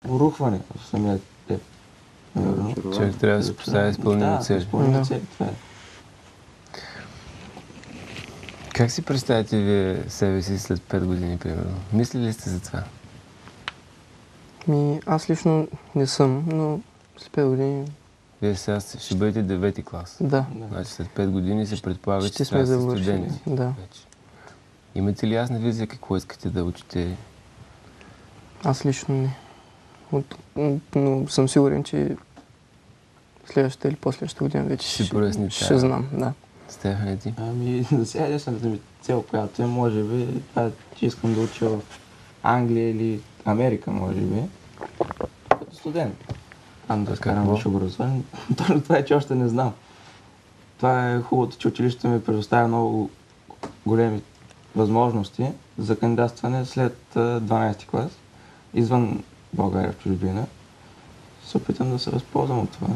урухване в самия теб. Човек трябва да се поставя изпълнени цели. Изпълнени цели, това е. Как си представяте вие себе си след 5 години, примерно? Мислили ли сте за това? Аз лично не съм, но след 5 години... Вие сега ще бъдете 9-ти клас. Да. Значи след 5 години се предполага, че Ще трябва сме да сте завършили. студенти. Да. Вече. Имате ли ясна визия какво искате да учите? Аз лично не. Но съм сигурен, че следващата или последващата година вече ще знам. Да. Стефане, ти? За сега единствената ми цел, която е, може би, това, че искам да уча в Англия или Америка, може би, като студент. Там да скарам висше образование. Точно това е, че още не знам. Това е хубавото, че училището ми предоставя много големи възможности за кандидатстване след 12-ти клас, извън България, в чужбина. Се опитам да се възползвам от това,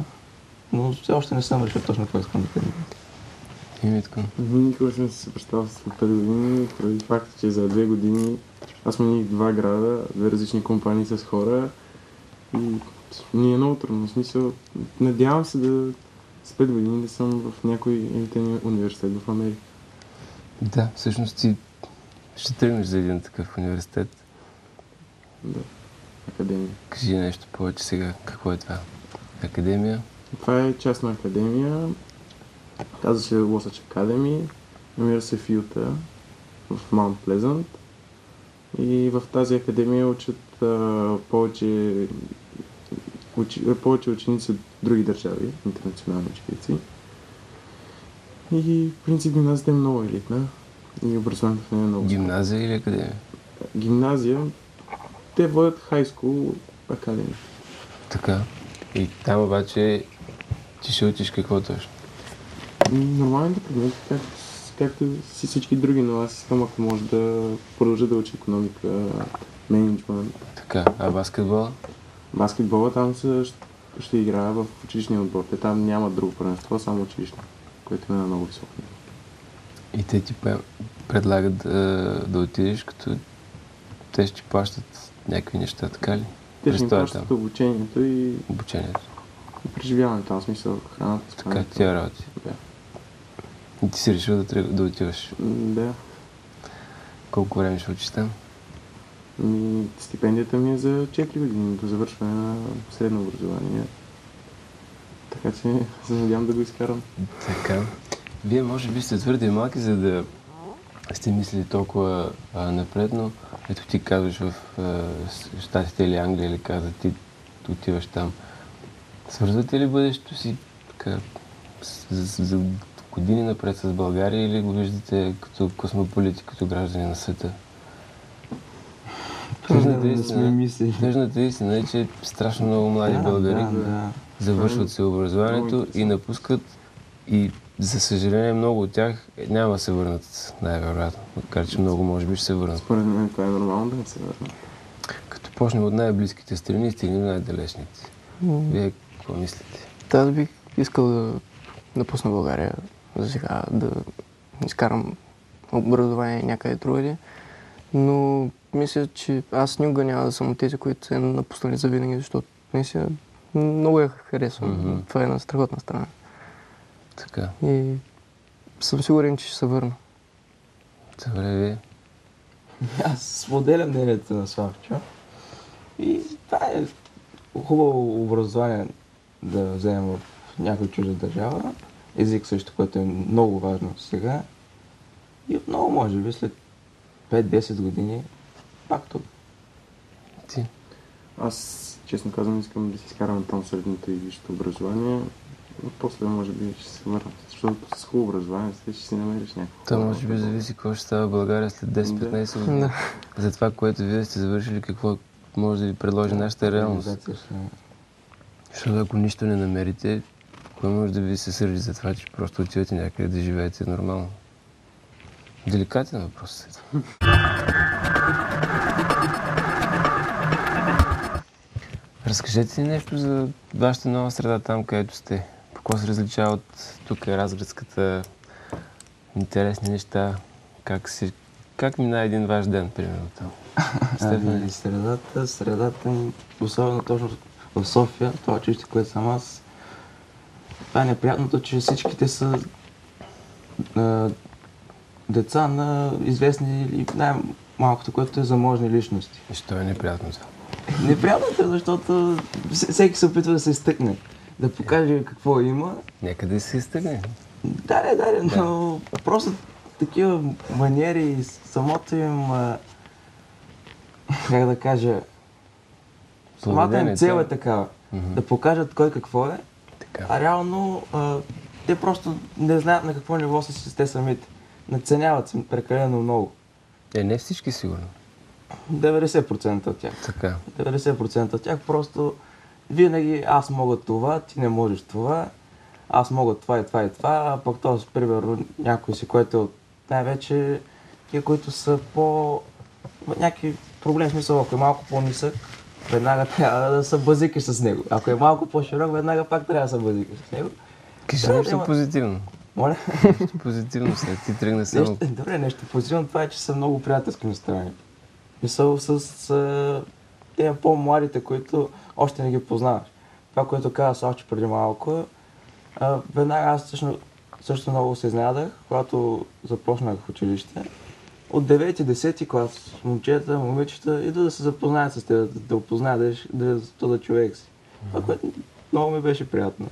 но все още не съм решил точно какво искам да кандидатствам. Никога съм се представил след 5 години, поради факта, че за 2 години аз смених 2 града, 2 различни компании с хора и ни е много трудно. В смисъл, надявам се да с 5 години да съм в някой елитен университет в Америка. Да, всъщност ти ще тръгнеш за един такъв университет. Да, академия. Кажи нещо повече сега. Какво е това? Академия? Това е частна академия. Казва се Wasatch Academy. Намира се в Юта, в Маунт Плезант. И в тази академия учат повече ученици от други държави, интернационални ученици. И в принцип гимназията е много елитна и образованието в нея е много скъпо. Гимназия или академия? Гимназия. Те водят High School Academy. Така. И там обаче ти ще учиш какво точно? Нормалните предмети, както си всички други, но аз искам, ако може да продължа да уча икономика, менеджмент. Така, а баскетбола? Баскетбола там ще играя в училищния отбор. Те там няма друго първенство, само училищно, което е на много високо ниво. И те ти предлагат да отидеш, като те ще плащат някакви неща, така ли? Те ще ми плащат обучението и преживяването, в смисъл храната. Така тя работи. Да. И ти си решил да отиваш? Да. Колко време ще учиш там? Стипендията ми е за 4 години до завършване на средно образование. Така че се надявам да го изкарам. Така. Вие може би сте твърде малки, за да сте мислили толкова напред, но ето ти казваш в Щатите или Англия, или каза ти отиваш там. Свързвате ли бъдещето си така, за години напред с България или го виждате като космополити, като граждани на света? Тъжната истина е, че страшно много млади българи завършват се образованието и напускат и за съжаление много от тях няма да се върнат най-вероятно. Макар че много може би ще се върнат. Според мен това е нормално да не се върнат. Като почнем от най-близките страни и стигнем най-далечните. Вие какво мислите? Аз бих искал да напусна България за сега, да изкарам образование някъде другаде, но мисля, че аз никога няма да съм от тези, които са напуснали завинаги, защото мисля, много я харесвам. Това е една страхотна страна. Така. И съм сигурен, че ще се върна. Добре, вие? Аз споделям мнението на Славчо. И това е хубаво образование да вземем в някоя чужда държава. Език също, което е много важно сега. И отново, може би, след 5-10 години, пак тук. Ти? Аз, честно казвам, искам да си изкарам там средното и висшето образование. Но после, може би, ще се върна. Защото с хубаво образование ще си намериш някакво. То може би зависи какво ще става в България след 10-15 години. За това, което вие сте завършили, какво може да ви предложи нашата реалност. Защото ако нищо не намерите, кой може да ви се сърди за това, че просто отивате някъде да живеете нормално? Деликатен въпрос. Разкажете ни нещо за вашата нова среда там, където сте. Какво се различава от тук разградската, интересни неща? Как мина един ваш ден, примерно там? Стефан? Ами, средата, особено точно в София, това училище, което съм аз, това е неприятното, че всичките са деца на известни или най-малкото, което е заможни личности. И що е неприятно това? Неприятното е, защото всеки се опитва да се изтъкне, да покаже какво има. Нека да се изтъгне. Да, но просто такива маниери и самото им, как да кажа, самата им Поведение, цел да. е такава, да покажат кой какво е, Така. а реално те просто не знаят на какво ниво са си те самите. Надценяват се прекалено много. Не всички сигурно. 90% от тях. Така. 90% от тях просто винаги аз мога това, ти не можеш това, аз мога това и това и това, а пък този, примерно, някой си, който е от най-вече тия, които са по... някакви проблеми, в смисъл, ако е малко по-нисък, веднага трябва да се базикаш с него. Ако е малко по-широк, веднага пак трябва да се базикаш с него. Кажи Да, нещо има- позитивно. Моля? Нещо позитивно след ти тръгна само. Добре, нещо позитивно, това е, че са много приятелски настроени. Мисъл с тези по-младите, които още не ги познаваш. Това, което каза Славчо преди малко, веднага аз също много се изненадах, когато започнах в училище. От 9-10 клас момчета, момичета идват да се запознаят с теб, да опознаят да човек си. Това, което много ми беше приятно.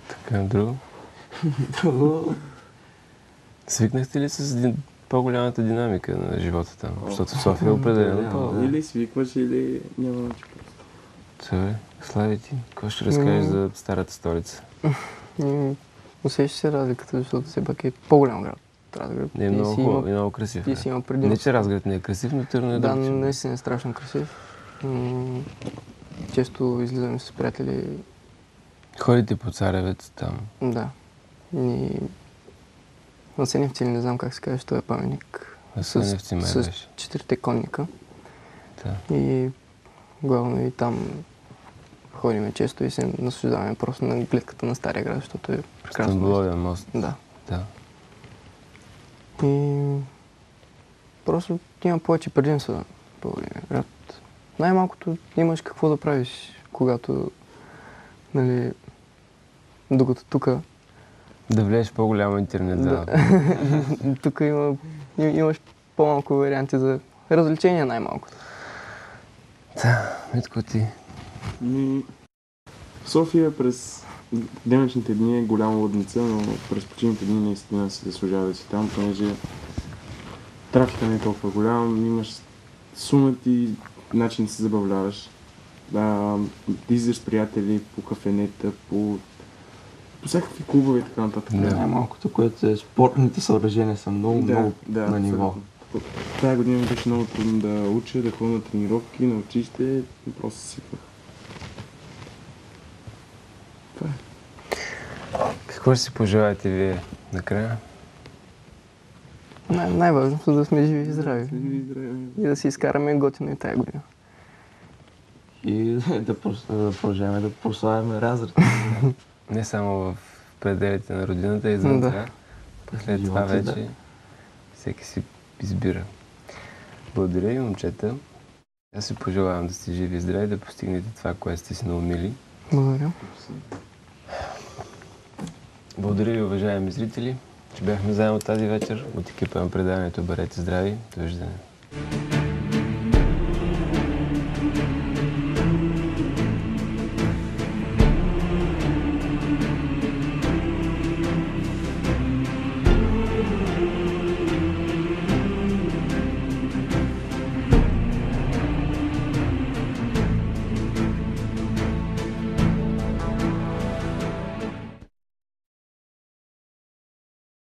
Така, друго. Друго, Свикнахте ли с по-голямата динамика на живота там? Защото София е определено по... да. Или свикваш, или няма начин. Добре. Слави ти, какво ще разкажеш за старата столица? И усеща се разликата, защото все пак е по-голям град. Разград. Не е много хубав и много красив. И е. си има Не, предимство. че Разград не е красив, но Търново е Да, друг. наистина е страшно красив. Често излизаме с приятели. Ходите по Царевец там. Да. И на Сеневци, не знам как се каже, това е паметник. На Сеневци май с беше. 4 конника. Да. И главно и там ходиме често и се наслаждаваме просто на гледката на Стария град, защото е прекрасно. Стамбуловия мост. Да. Да. И просто има повече предимства по големия град. Най-малкото имаш какво да правиш, когато, нали, докато тук Да влезеш в по-голямо интернет зала. тук имаш по-малко варианти за развлечения най-малкото. Митко ти. В София през денечните дни е голяма лудница, но през почивните дни наистина си заслужава да си там, понеже трафика не е толкова голям, имаш сумът и начин да се забавляваш. Да излизаш с приятели по кафенета, по всякакви клубове и така нататък. Да. най-малкото, което е спортните съоръжения са много на ниво. абсолютно. Тая година ми беше много трудно да уча, да ходя на тренировки, на училище, просто се свиквах. Това е. Какво ще си пожелаете вие накрая? Най-важното да сме живи и здрави. Живи и здрави. И да си изкараме готино и тая година. И да продължаваме да прославяме Разград. Не само в пределите на родината, и за Да. това. След това Живота, да. вече всеки си избира. Благодаря ви, момчета. Аз си пожелавам да сте живи и здрави, да постигнете това, което сте си наумили. Благодаря. Благодаря ви, уважаеми зрители, че бяхме заедно тази вечер. От екипа на преданието Бъдете здрави. Довиждане.